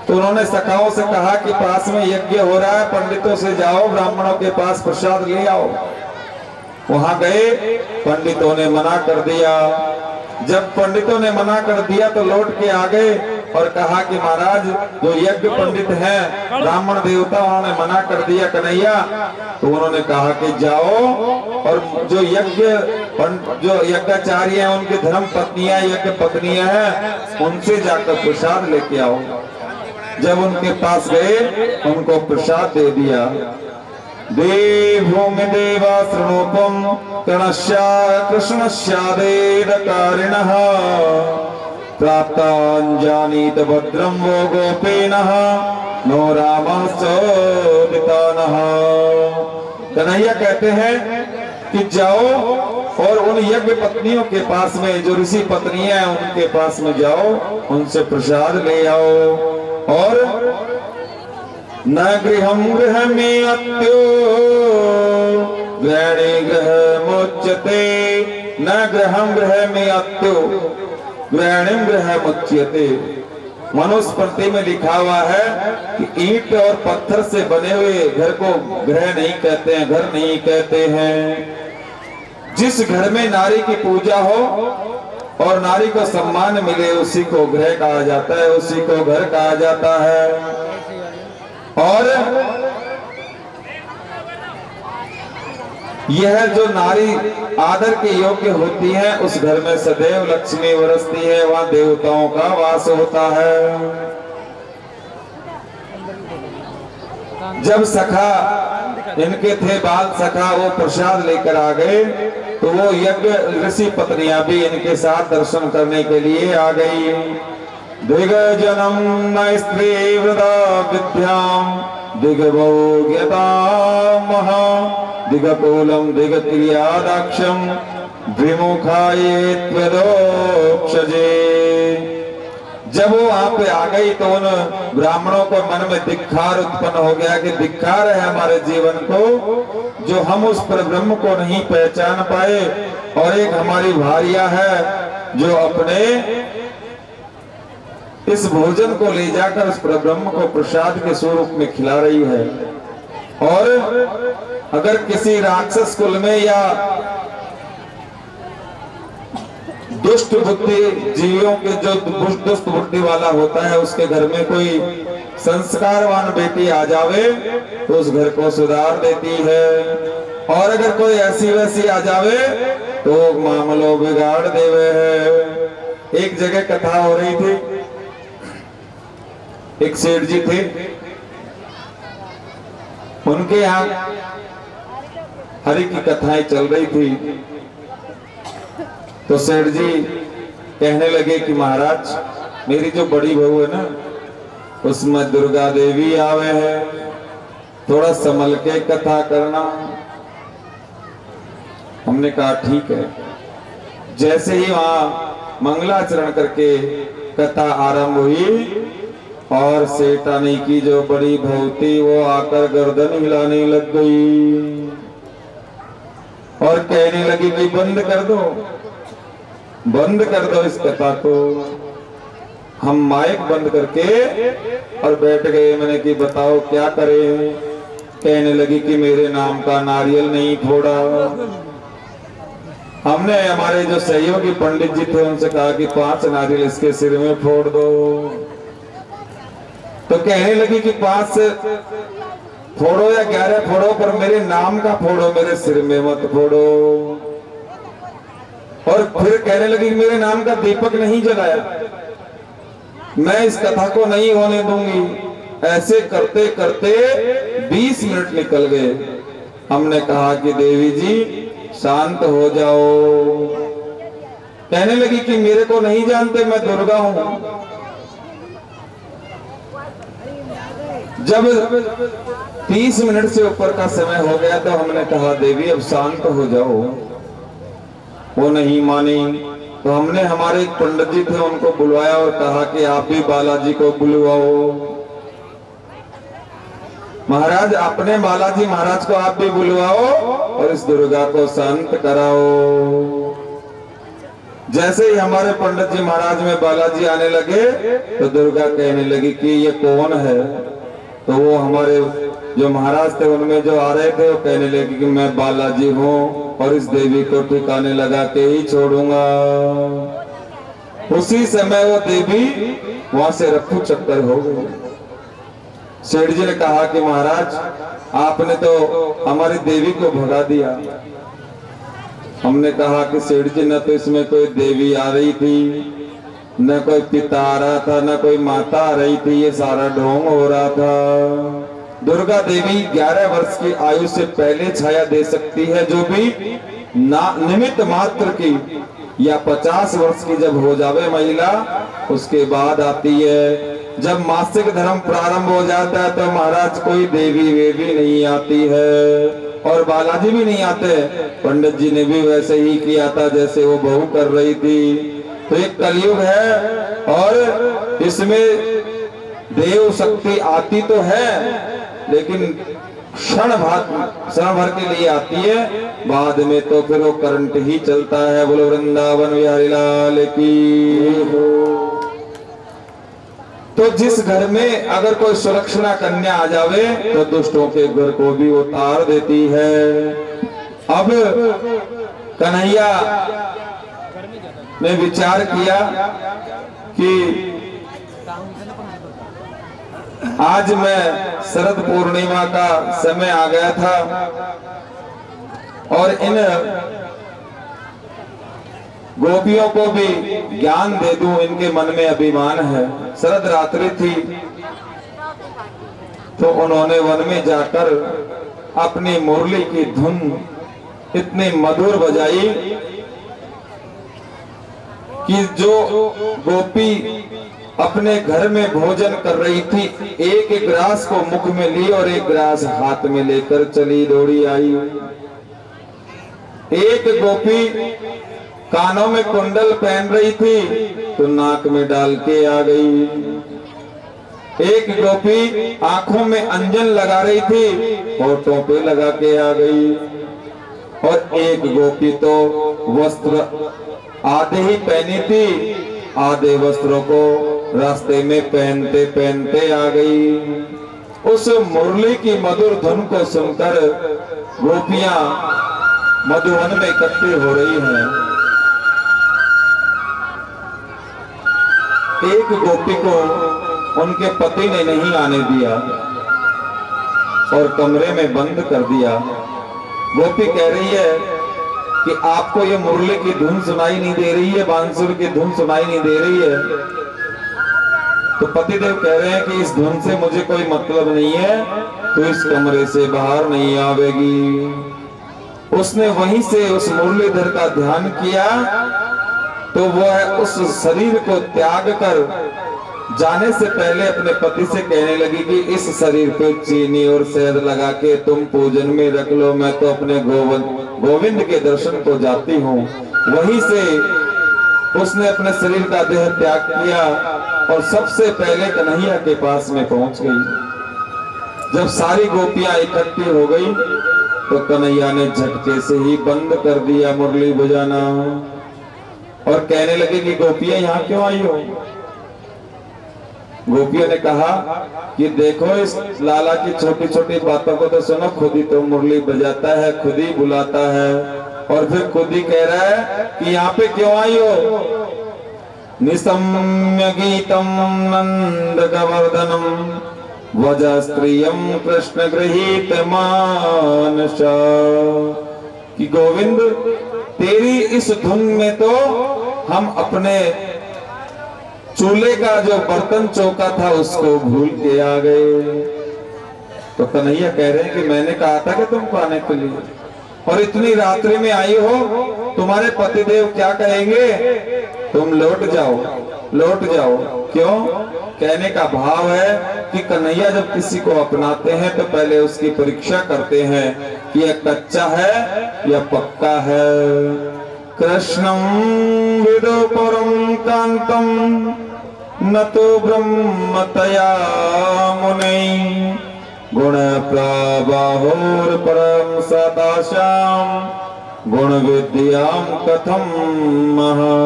Speaker 2: तो उन्होंने सखाओं से कहा कि पास में यज्ञ हो रहा है, पंडितों से जाओ, ब्राह्मणों के पास प्रसाद ले आओ। वहां गए, पंडितों ने मना कर दिया। जब पंडितों ने मना कर दिया तो लौट के आ गए और कहा कि महाराज, जो यज्ञ पंडित हैं, ब्राह्मण देवता, उन्होंने मना कर दिया कन्हैया। तो उन्होंने कहा कि जाओ और जो यज्ञाचार्य हैं, उनकी धर्म पत्नियां, यज्ञ पत्नियां हैं, उनसे जाकर प्रसाद लेके आओ। जब उनके पास गए, उनको प्रसाद दे दिया। देवभूमि देवा शृणोपम कृणस्या कृष्णस्यादेदकारिणः प्राप्ताञ्जानीत भद्रं वो गोपेनः नो रामश्चोदितानः। कन्हैया कहते हैं कि जाओ और उन यज्ञ पत्नियों के पास में, जो ऋषि पत्नियां हैं, उनके पास में जाओ, उनसे प्रसाद ले आओ। और न गृहं गृहमें अत्यो ग्रहणे गृहमुच्यते, न गृहं गृहमें अत्यो ग्रहणं गृहमुच्यते। मनुस्मृति में लिखा हुआ है कि ईंट और पत्थर से बने हुए घर को गृह नहीं कहते हैं, घर नहीं कहते हैं। जिस घर में नारी की पूजा हो और नारी को सम्मान मिले, उसी को गृह कहा जाता है, उसी को घर कहा जाता है। और यह जो नारी आदर के योग्य होती है उस घर में सदैव लक्ष्मी बरसती है, वहां देवताओं का वास होता है। जब सखा इनके थे बाल सखा वो प्रसाद लेकर आ गए तो वो यज्ञ ऋषि पत्नियां भी इनके साथ दर्शन करने के लिए आ गई। दिग्जनम न स्त्री वृदा विद्याम दिग्भोग्यता महा दिगपोलम दिगक्रियादाक्षम विमुखाये त्वदोक्षजे। जब वो वहां पे आ गई तो उन ब्राह्मणों को मन में धिक्कार उत्पन्न हो गया कि धिक्कार है हमारे जीवन को जो हम उस पर ब्रह्म को नहीं पहचान पाए, और एक हमारी भार्या है जो अपने इस भोजन को ले जाकर उस पर ब्रह्म को प्रसाद के स्वरूप में खिला रही है। और अगर किसी राक्षस कुल में या दुष्ट बुद्धि जीवियों के जो दुष्ट बुद्धि वाला होता है उसके घर में कोई संस्कारवान बेटी आ जावे तो उस घर को सुधार देती है, और अगर कोई ऐसी वैसी आ जावे तो मामलों बिगाड़ देवे है। एक जगह कथा हो रही थी, एक सेठ जी थे, उनके यहाँ हरि की कथाएं चल रही थी। तो सेठ जी कहने लगे कि महाराज मेरी जो बड़ी बहू है ना उसमें दुर्गा देवी आवे है, थोड़ा संभल के कथा करना। हमने कहा ठीक है। जैसे ही वहां मंगलाचरण करके कथा आरंभ हुई और सेठानी की जो बड़ी बहू थी वो आकर गर्दन हिलाने लग गई और कहने लगी कि बंद कर दो, बंद कर दो इस कथा को। हम माइक बंद करके और बैठ गए। मैंने कि बताओ क्या करें। कहने लगी कि मेरे नाम का नारियल नहीं फोड़ा। हमने हमारे जो सहयोगी पंडित जी थे उनसे कहा कि 5 नारियल इसके सिर में फोड़ दो। तो कहने लगी कि 5 फोड़ो या 11 फोड़ो पर मेरे नाम का फोड़ो, मेरे सिर में मत फोड़ो। और फिर कहने लगी कि मेरे नाम का दीपक नहीं जलाया, मैं इस कथा को नहीं होने दूंगी। ऐसे करते करते 20 मिनट निकल गए। हमने कहा कि देवी जी शांत हो जाओ। कहने लगी कि मेरे को नहीं जानते, मैं दुर्गा हूं। जब 30 मिनट से ऊपर का समय हो गया तो हमने कहा देवी अब शांत हो जाओ। वो नहीं मानी। तो हमने हमारे एक पंडित जी थे उनको बुलवाया और कहा कि आप भी बालाजी को बुलवाओ। महाराज अपने बालाजी महाराज को आप भी बुलवाओ और इस दुर्गा को शांत कराओ। जैसे ही हमारे पंडित जी महाराज में बालाजी आने लगे तो दुर्गा कहने लगी कि ये कौन है। तो वो हमारे जो महाराज थे उनमें जो आ रहे थे वो कहने लगे कि मैं बालाजी हूँ और इस देवी को ठिकाने लगा के ही छोड़ूंगा। उसी समय वो देवी वहां से रफू चक्कर हो गई। सेठ जी ने कहा कि महाराज आपने तो हमारी देवी को भगा दिया। हमने कहा कि सेठ जी न तो इसमें कोई देवी आ रही थी, न कोई पिता आ रहा था, न कोई माता आ रही थी, ये सारा ढोंग हो रहा था। दुर्गा देवी 11 वर्ष की आयु से पहले छाया दे सकती है, जो भी निमित्त मात्र की, या 50 वर्ष की जब हो जावे महिला उसके बाद आती है। जब मासिक धर्म प्रारंभ हो जाता है तो महाराज कोई देवी वेवी नहीं आती है और बालाजी भी नहीं आते। पंडित जी ने भी वैसे ही किया था जैसे वो बहू कर रही थी। तो एक कलयुग है और इसमें देव शक्ति आती तो है लेकिन क्षण भर के लिए आती है, बाद में तो फिर वो करंट ही चलता है। बोलो वृंदावन बिहारी लाल की। तो जिस घर में अगर कोई सुलक्षणा कन्या आ जावे तो दुष्टों के घर को भी उतार देती है। अब कन्हैया ने विचार किया कि आज मैं शरद पूर्णिमा का समय आ गया था और इन गोपियों को भी ज्ञान दे दूं, इनके मन में अभिमान है। शरद रात्रि थी तो उन्होंने वन में जाकर अपनी मुरली की धुन इतनी मधुर बजाई कि जो गोपी अपने घर में भोजन कर रही थी, एक एक ग्रास को मुख में ली और एक ग्रास हाथ में लेकर चली दौड़ी आई। एक गोपी कानों में कुंडल पहन रही थी तो नाक में डाल के आ गई। एक गोपी आंखों में अंजन लगा रही थी, होठों पे लगा के आ गई। और एक गोपी तो वस्त्र आधे ही पहनी थी, आधे वस्त्रों को रास्ते में पहनते पहनते आ गई। उस मुरली की मधुर धुन को सुनकर गोपियां मधुवन में इकट्ठी हो रही हैं। एक गोपी को उनके पति ने नहीं आने दिया और कमरे में बंद कर दिया। गोपी कह रही है कि आपको ये मुरली की धुन सुनाई नहीं दे रही है, बांसुर की धुन सुनाई नहीं दे रही है। तो पतिदेव कह रहे हैं कि इस धुन से मुझे कोई मतलब नहीं है, तो इस कमरे से बाहर नहीं आवेगी। उसने वहीं से उस मुरलीधर का ध्यान किया तो वह उस शरीर को त्याग कर जाने से पहले अपने पति से कहने लगी कि इस शरीर पे चीनी और शहद लगा के तुम पूजन में रख लो, मैं तो अपने गोविंद के दर्शन को जाती हूँ। वहीं से उसने अपने शरीर का देह त्याग किया और सबसे पहले कन्हैया के पास में पहुंच गई। जब सारी गोपियां इकट्ठी हो गई तो कन्हैया ने झटके से ही बंद कर दिया मुरली बजाना और कहने लगे कि गोपियां यहाँ क्यों आई हो। गोपियों ने कहा कि देखो इस लाला की छोटी छोटी बातों को तो सुनो, खुद ही तो मुरली बजाता है, खुद ही बुलाता है और फिर खुद ही कह रहा है कि यहाँ पे क्यों आई हो। निसम्य गीतम नंद गवर्धनम वजा स्त्रियम कृष्ण गृहीत मानस। कि गोविंद तेरी इस धुन में तो हम अपने चूल्हे का जो बर्तन चौका था उसको भूल के आ गए। तो कन्हैया कह रहे हैं कि मैंने कहा था कि तुमको आने के लिए, और इतनी रात्रि में आई हो, तुम्हारे पतिदेव क्या कहेंगे, तुम लौट जाओ लौट जाओ। क्यों? कहने का भाव है कि कन्हैया जब किसी को अपनाते हैं तो पहले उसकी परीक्षा करते हैं कि यह कच्चा है या पक्का है। कृष्णं विदो परम कांतम न तो ब्रह्मतया मुनि गुण प्रबाहोर परम सदाश्याम गुण विद्याम कथम महा।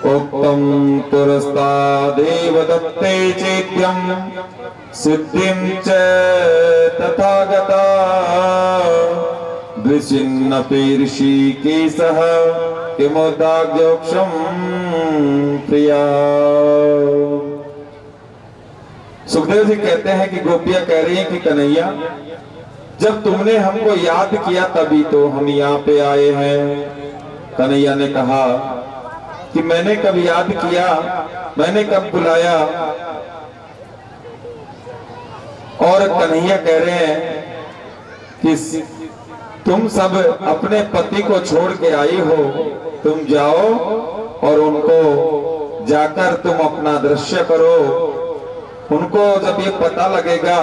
Speaker 2: उक्तम तुरस्तादेव दत्ते चेद्यम सिद्धिं च तथागता दृशिन्नपि ऋषिकेशः किमुदाग्योक्षं प्रिया। सुखदेव जी कहते हैं कि गोपियां कह रही हैं कि कन्हैया जब तुमने हमको याद किया तभी तो हम यहाँ पे आए हैं। कन्हैया ने कहा कि मैंने कब याद किया, मैंने कब बुलाया। और कन्हैया कह रहे हैं कि तुम सब अपने पति को छोड़ के आई हो, तुम जाओ और उनको जाकर तुम अपना दृश्य करो। उनको जब ये पता लगेगा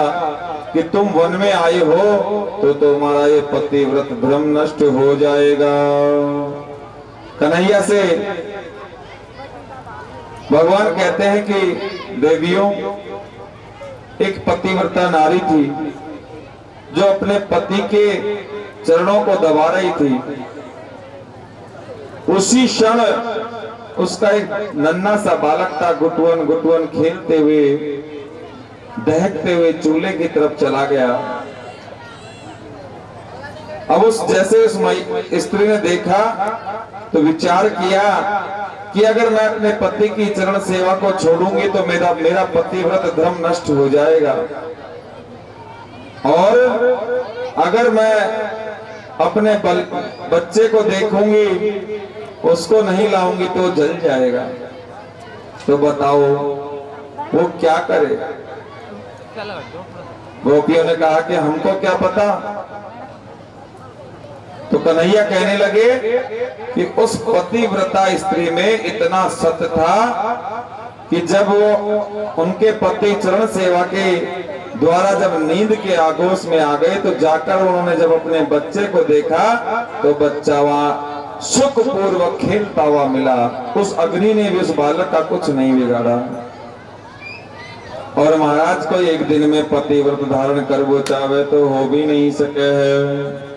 Speaker 2: कि तुम वन में आई हो तो तुम्हारा ये पतिव्रत भ्रम नष्ट हो जाएगा। कन्हैया से भगवान कहते हैं कि देवियों, एक पतिव्रता नारी थी जो अपने पति के चरणों को दबा रही थी। उसी क्षण उसका एक नन्हा सा बालक था, गुटवन गुटवन खेलते हुए दहकते हुए चूल्हे की तरफ चला गया। अब जैसे उस स्त्री ने देखा तो विचार किया कि अगर मैं अपने पति की चरण सेवा को छोड़ूंगी तो मेरा पतिव्रत धर्म नष्ट हो जाएगा। और अगर मैं अपने बच्चे को देखूंगी, उसको नहीं लाऊंगी तो जल जाएगा। तो बताओ वो क्या करे? गोपियों ने कहा कि हमको क्या पता। तो कन्हैया कहने लगे कि उस पतिव्रता स्त्री में इतना सत्य था कि जब वो उनके पति चरण सेवा के द्वारा जब नींद के आगोश में आ गए, तो जाकर उन्होंने जब अपने बच्चे को देखा तो बच्चा वहां सुख पूर्वक खेलता हुआ मिला। उस अग्नि ने भी उस बालक का कुछ नहीं बिगाड़ा। और महाराज को एक दिन में पतिव्रत धारण कर वो चाहे तो हो भी नहीं सके है।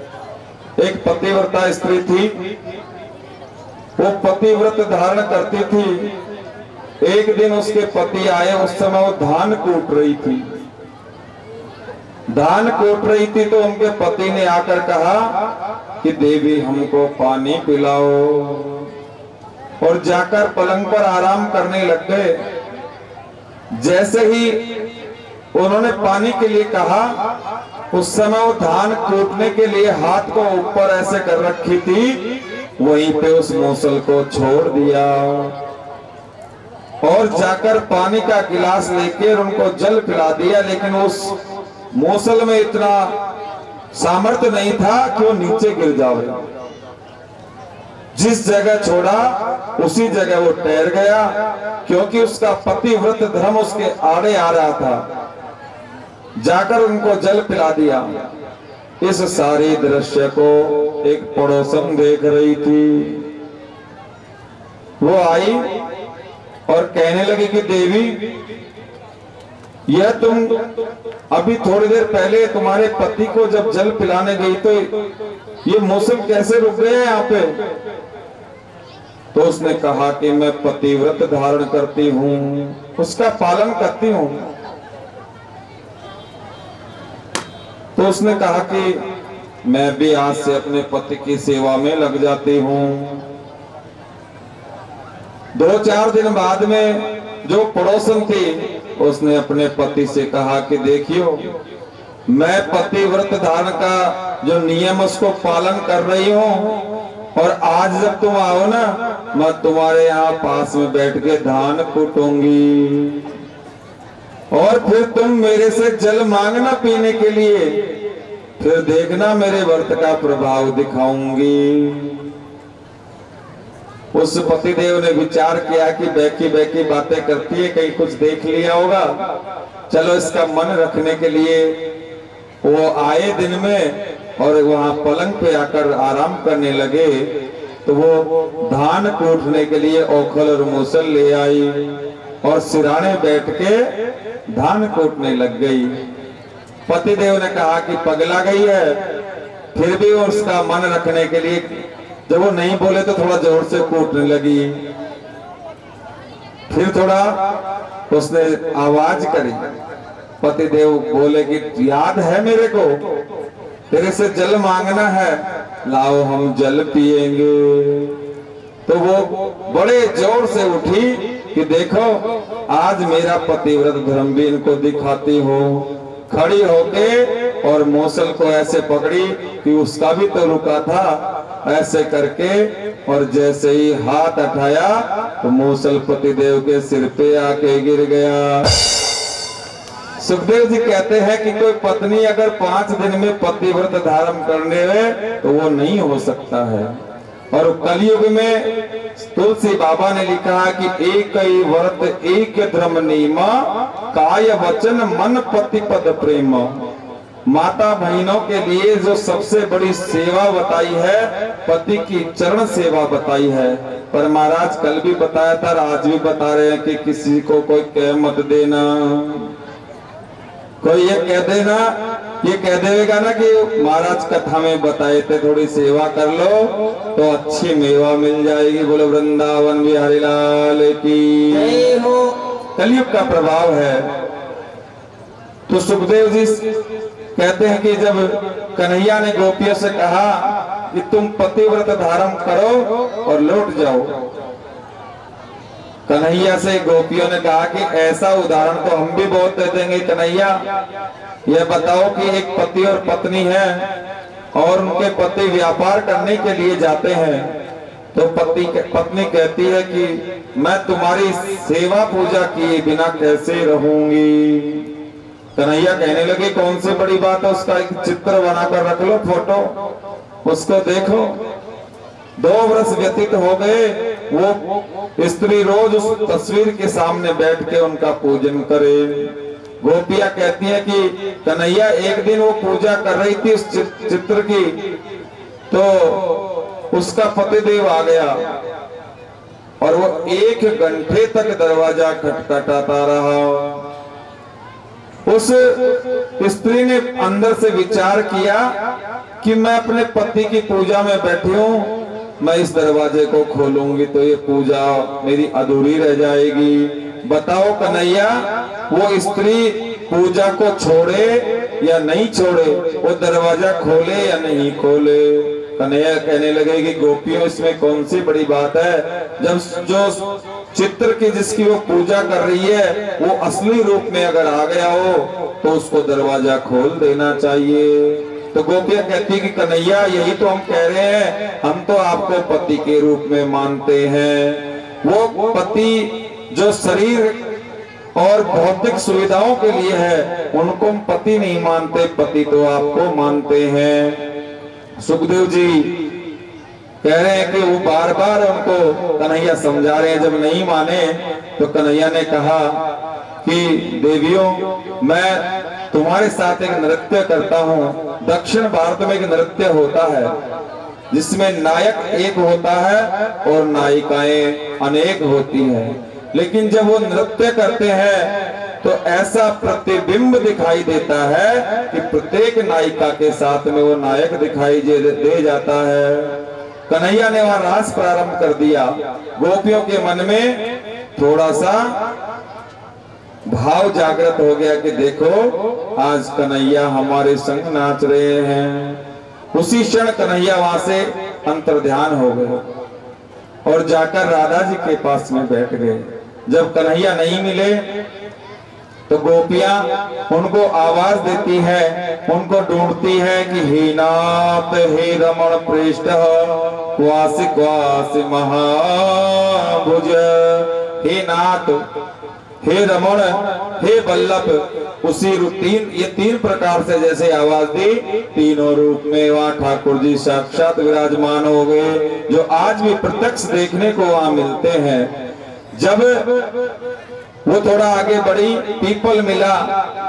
Speaker 2: एक पतिव्रता स्त्री थी, वो पतिव्रत धारण करती थी। एक दिन उसके पति आए, उस समय वो धान कूट रही थी। धान कूट रही थी तो उनके पति ने आकर कहा कि देवी हमको पानी पिलाओ, और जाकर पलंग पर आराम करने लग गए। जैसे ही उन्होंने पानी के लिए कहा, उस समय वो धान कूटने के लिए हाथ को ऊपर ऐसे कर रखी थी, वहीं पे उस मूसल को छोड़ दिया और जाकर पानी का गिलास लेकर उनको जल पिला दिया। लेकिन उस मूसल में इतना सामर्थ्य नहीं था कि वो नीचे गिर जाए। जिस जगह छोड़ा उसी जगह वो ठहर गया, क्योंकि उसका पतिव्रत धर्म उसके आड़े आ रहा था। जाकर उनको जल पिला दिया। इस सारे दृश्य को एक पड़ोसन देख रही थी। वो आई और कहने लगी कि देवी, यह तुम अभी थोड़ी देर पहले तुम्हारे पति को जब जल पिलाने गई तो ये मौसम कैसे रुक गया यहाँ पे? तो उसने कहा कि मैं पतिव्रत धारण करती हूँ, उसका पालन करती हूँ। तो उसने कहा कि मैं भी आज से अपने पति की सेवा में लग जाती हूँ। 2-4 दिन बाद में जो पड़ोसन थी, उसने अपने पति से कहा कि देखियो, मैं पतिव्रत धारण का जो नियम उसको पालन कर रही हूँ, और आज जब तुम आओ ना, मैं तुम्हारे यहाँ पास में बैठ के धान कूटूंगी, और फिर तुम मेरे से जल मांगना पीने के लिए, फिर देखना मेरे व्रत का प्रभाव दिखाऊंगी। उस पतिदेव ने विचार किया कि बैकी बैकी बातें करती है, कहीं कुछ देख लिया होगा, चलो इसका मन रखने के लिए वो आए दिन में और वहां पलंग पे आकर आराम करने लगे। तो वो धान कूटने के लिए ओखल और मूसल ले आई और सिराने बैठ के धान कूटने लग गई। पतिदेव ने कहा कि पगला गई है, फिर भी उसका मन रखने के लिए जब वो नहीं बोले तो थोड़ा जोर से कूटने लगी। फिर थोड़ा उसने आवाज करी। पतिदेव बोले कि याद है मेरे को, तेरे से जल मांगना है, लाओ हम जल पिएंगे। तो वो बड़े जोर से उठी कि देखो आज मेरा पतिव्रत धर्म भी इनको दिखाती हो। खड़ी होके और मूसल को ऐसे पकड़ी कि उसका भी तो रुका था, ऐसे करके, और जैसे ही हाथ उठाया तो मूसल पतिदेव के सिर पे आके गिर गया। सुखदेव जी कहते हैं कि कोई पत्नी अगर 5 दिन में पतिव्रत धारण करने में तो वो नहीं हो सकता है। और कलयुग में तुलसी बाबा ने लिखा है कि एक ही व्रत एक धर्म नियमा, काय वचन मन पति पद प्रेम। माता बहनों के लिए जो सबसे बड़ी सेवा बताई है, पति की चरण सेवा बताई है। पर महाराज कल भी बताया था, आज भी बता रहे हैं कि किसी को कोई कह मत देना। कोई ये कह देना, ये कह देगा ना कि महाराज कथा में बताए थे थोड़ी सेवा कर लो तो अच्छी मेवा मिल जाएगी। बोलो वृंदावन बिहारी लाल की जय हो। कलयुग का प्रभाव है। तो सुखदेव जी कहते हैं कि जब कन्हैया ने गोपियों से कहा कि तुम पतिव्रत धारण करो और लौट जाओ, कन्हैया से गोपियों ने कहा कि ऐसा उदाहरण तो हम भी बहुत दे देंगे कन्हैया। यह बताओ कि एक पति और पत्नी है और उनके पति व्यापार करने के लिए जाते हैं, तो पत्नी कहती है कि मैं तुम्हारी सेवा पूजा किए बिना कैसे रहूंगी। कन्हैया कहने लगे कौन सी बड़ी बात है, उसका एक चित्र बनाकर रख लो, फोटो, उसको देखो। 2 वर्ष व्यतीत हो गए, वो स्त्री रोज उस तस्वीर के सामने बैठ के उनका पूजन करे। गोपियां कहती हैं कि कन्हैया एक दिन वो पूजा कर रही थी उस चित्र की, तो उसका पतिदेव आ गया और वो 1 घंटे तक दरवाजा खटखटाता रहा। उस स्त्री ने अंदर से विचार किया कि मैं अपने पति की पूजा में बैठी हूं, मैं इस दरवाजे को खोलूंगी तो ये पूजा मेरी अधूरी रह जाएगी। बताओ कन्हैया, वो स्त्री पूजा को छोड़े या नहीं छोड़े, वो दरवाजा खोले या नहीं खोले। कन्हैया कहने लगे कि गोपियों इसमें कौन सी बड़ी बात है, जब जो चित्र की जिसकी वो पूजा कर रही है वो असली रूप में अगर आ गया हो तो उसको दरवाजा खोल देना चाहिए। तो गोपियां कहती कि कन्हैया यही तो हम कह रहे हैं, हम तो आपको पति के रूप में मानते हैं। वो पति जो शरीर और भौतिक सुविधाओं के लिए है उनको हम पति नहीं मानते, पति तो आपको मानते हैं। सुखदेव जी कह रहे हैं कि वो बार बार उनको कन्हैया समझा रहे हैं, जब नहीं माने तो कन्हैया ने कहा कि देवियों मैं तुम्हारे साथ एक नृत्य करता हूँ। दक्षिण भारत में एक नृत्य होता है जिसमें नायक एक होता है और नायिकाएं अनेक होती हैं, लेकिन जब वो नृत्य करते हैं तो ऐसा प्रतिबिंब दिखाई देता है कि प्रत्येक नायिका के साथ में वो नायक दिखाई दे जाता है। कन्हैया ने वहां रास प्रारंभ कर दिया। गोपियों के मन में थोड़ा सा भाव जागृत हो गया कि देखो आज कन्हैया हमारे संग नाच रहे हैं। उसी क्षण कन्हैया वहां से अंतर्ध्यान हो गए और जाकर राधा जी के पास में बैठ गए। जब कन्हैया नहीं मिले तो गोपियां उनको आवाज देती है, उनको ढूंढती है कि हे नाथ हे रमण पृष्ठ क्वासि क्वासि महाभुज। हे नाथ, हे रमण, हे वल्लभ, उसी ये 3 प्रकार से जैसे आवाज दी, तीनों रूप में वहाँ ठाकुर जी साक्षात विराजमान हो गए, जो आज भी प्रत्यक्ष देखने को वहाँ मिलते हैं। जब वो थोड़ा आगे बढ़ी, पीपल मिला,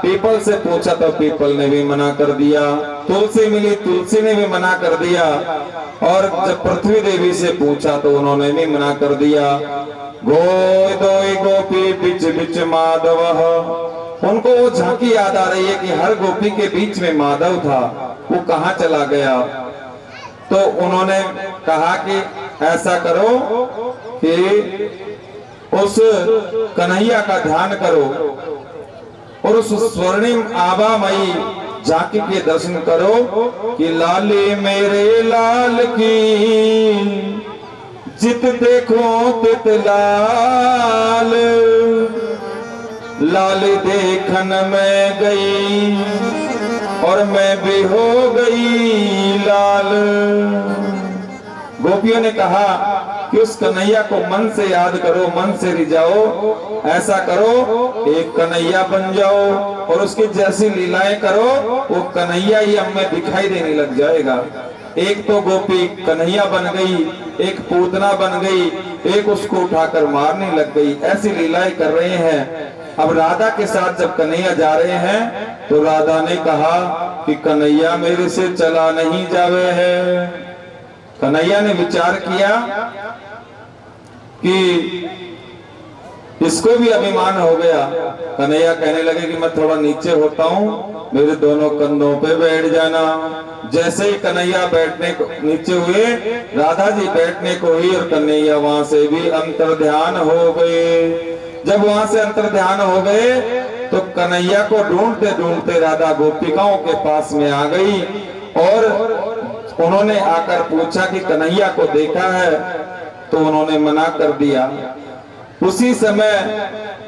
Speaker 2: पीपल से पूछा तो पीपल ने भी मना कर दिया। तुलसी मिली, तुलसी ने भी मना कर दिया। और जब पृथ्वी देवी से पूछा तो उन्होंने भी मना कर दिया। गोय दोय गोपी बिच बिच माधव, उनको वो झांकी याद आ रही है कि हर गोपी के बीच में माधव था, वो कहाँ चला गया। तो उन्होंने कहा कि ऐसा करो कि उस कन्हैया का ध्यान करो और उस स्वर्णिम आभामयी झांकी के दर्शन करो कि लाले मेरे लाल की जित देखो तित लाल, लाल देखन में गई और मैं भी हो गई लाल। गोपियों ने कहा कि उस कन्हैया को मन से याद करो, मन से रिझाओ, ऐसा करो एक कन्हैया बन जाओ और उसकी जैसी लीलाएं करो, वो कन्हैया ही हमें दिखाई देने लग जाएगा। एक तो गोपी कन्हैया बन गई, एक पूतना बन गई, एक उसको उठाकर मारने लग गई, ऐसी लीलाएं कर रहे हैं। अब राधा के साथ जब कन्हैया जा रहे हैं तो राधा ने कहा कि कन्हैया मेरे से चला नहीं जावे है। कन्हैया ने विचार किया कि इसको भी अभिमान हो गया। कन्हैया कहने लगे कि मैं थोड़ा नीचे होता हूँ, मेरे दोनों कंधों पे बैठ जाना। जैसे ही कन्हैया बैठने को नीचे हुए, राधा जी बैठने को हुई और कन्हैया वहां से भी अंतर्ध्यान हो गए। जब वहां से अंतर्ध्यान हो गए तो कन्हैया को ढूंढते ढूंढते राधा गोपिकाओं के पास में आ गई और उन्होंने आकर पूछा कि कन्हैया को देखा है, तो उन्होंने मना कर दिया। उसी समय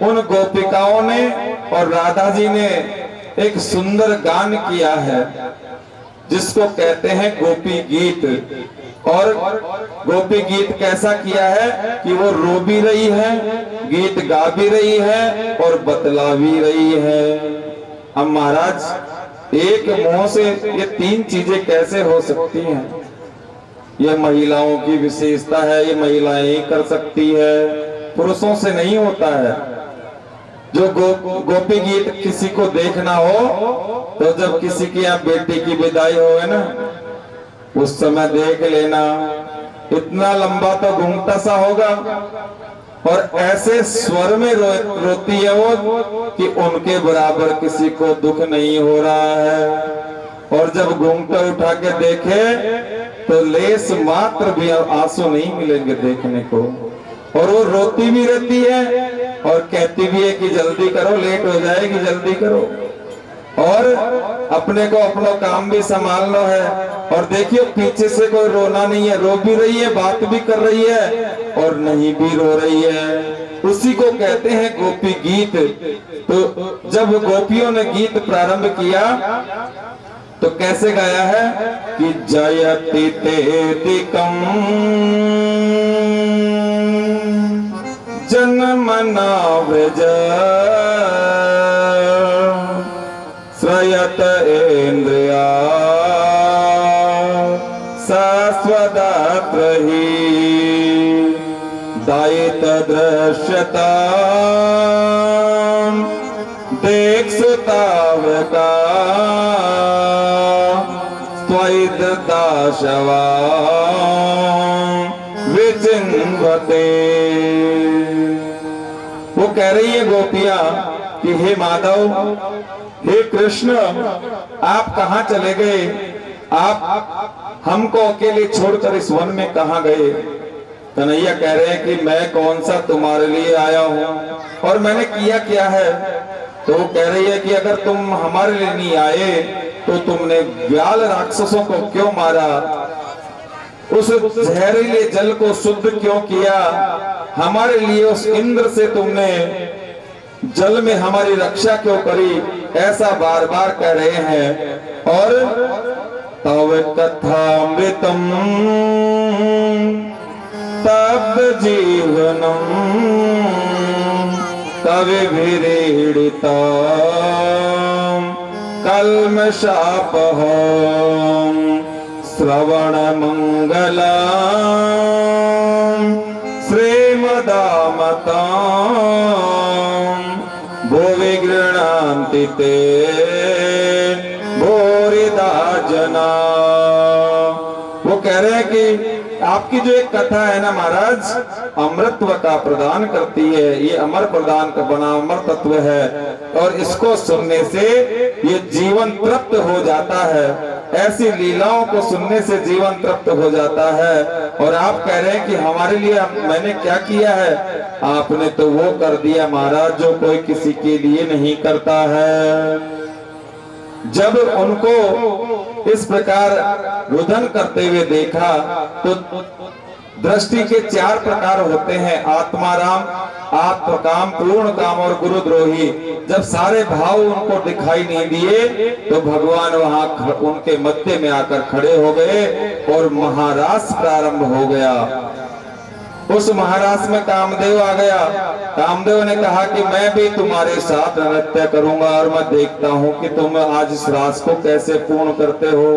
Speaker 2: उन गोपिकाओं ने और राधा जी ने एक सुंदर गान किया है जिसको कहते हैं गोपी गीत। और गोपी गीत कैसा किया है कि वो रो भी रही है, गीत गा भी रही है और बतला भी रही है। अब महाराज एक मुंह से ये तीन चीजें कैसे हो सकती हैं? ये महिलाओं की विशेषता है, ये महिलाएं ही कर सकती है, पुरुषों से नहीं होता है। जो गोपी गीत किसी को देखना हो तो जब किसी की यहाँ बेटी की विदाई हो है ना, उस समय देख लेना, इतना लंबा तो घूमता सा होगा और ऐसे स्वर में रोती है वो कि उनके बराबर किसी को दुख नहीं हो रहा है। और जब घूमता उठा के देखे तो लेस मात्र भी आंसू नहीं मिलेंगे देखने को। और वो रोती भी रहती है और कहती भी है कि जल्दी करो, लेट हो जाएगी, जल्दी करो। और अपने को अपना काम भी संभाल लो है। और देखिए पीछे से कोई रोना नहीं है, रो भी रही है, बात भी कर रही है और नहीं भी रो रही है। उसी को कहते हैं गोपी गीत। तो जब गोपियों ने गीत प्रारंभ किया तो कैसे गाया है कि जयति तेदिकम जनमना व्रज श्रयत इंद्रिया शाश्वदात्रहि दायित दृश्यता देख सुतावका त्वयिद दाशवा विचिन्वते। वो कह रही है गोपियां कि हे माधव, हे कृष्ण, आप कहाँ चले गए? आप हमको अकेले छोड़कर इस वन में कहाँ गए? कन्हैया कह रहे हैं कि मैं कौन सा तुम्हारे लिए आया हूँ और मैंने किया क्या है? तो वो कह रही है कि अगर तुम हमारे लिए नहीं आए तो तुमने व्याल राक्षसों को क्यों मारा? उस जहरीले जल को शुद्ध क्यों किया? हमारे लिए उस इंद्र से तुमने जल में हमारी रक्षा क्यों करी? ऐसा बार बार कह रहे हैं। और तव कथामृतम तब जीवनम कवि विरीडिता कल्मषापह श्रवण मंगला श्रीमदामता भुवि गृह्णान्ति ते भूरिदा जना। वो कह रहे हैं कि आपकी जो एक कथा है ना महाराज, अमृतत्व का प्रदान करती है। ये अमर प्रदान का बना अमर तत्व है और इसको सुनने से ये जीवन तृप्त हो जाता है। ऐसी लीलाओं को सुनने से जीवन तृप्त हो जाता है। और आप कह रहे हैं कि हमारे लिए मैंने क्या किया है? आपने तो वो कर दिया महाराज जो कोई किसी के लिए नहीं करता है। जब उनको इस प्रकार रुदन करते हुए देखा तो दृष्टि के चार प्रकार होते हैं, आत्माराम, आत्मकाम, पूर्ण काम और गुरुद्रोही। जब सारे भाव उनको दिखाई नहीं दिए तो भगवान वहां उनके मध्य में आकर खड़े हो गए और महारास प्रारंभ हो गया। उस महारास में कामदेव आ गया। कामदेव ने कहा कि मैं भी तुम्हारे साथ नृत्य करूंगा और मैं देखता हूं कि तुम आज इस रास को कैसे पूर्ण करते हो।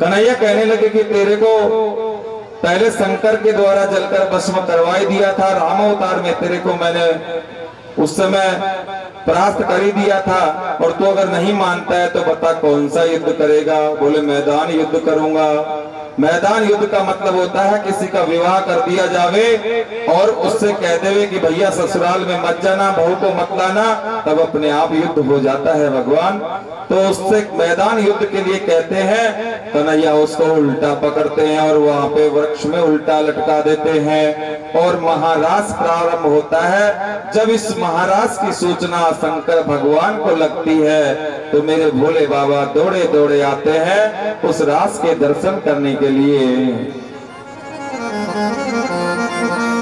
Speaker 2: कन्हैया कहने लगे कि तेरे को पहले शंकर के द्वारा जलकर भस्म करवाई दिया था, राम अवतार में तेरे को मैंने उस समय परास्त कर ही दिया था और तू अगर नहीं मानता है तो बता कौन सा युद्ध करेगा? बोले मैदान युद्ध करूंगा। मैदान युद्ध का मतलब होता है किसी का विवाह कर दिया जावे और उससे कह देवे कि भैया ससुराल में मत जाना, बहू को मत लाना, तब अपने आप युद्ध हो जाता है भगवान। तो उससे मैदान युद्ध के लिए कहते हैं। कन्हैया उसको उल्टा पकड़ते हैं और वहां पे वृक्ष में उल्टा लटका देते हैं और महारास प्रारंभ होता है। जब इस महारास की सूचना शंकर भगवान को लगती है तो मेरे भोले बाबा दौड़े दौड़े आते हैं उस रास के दर्शन करने के लिए।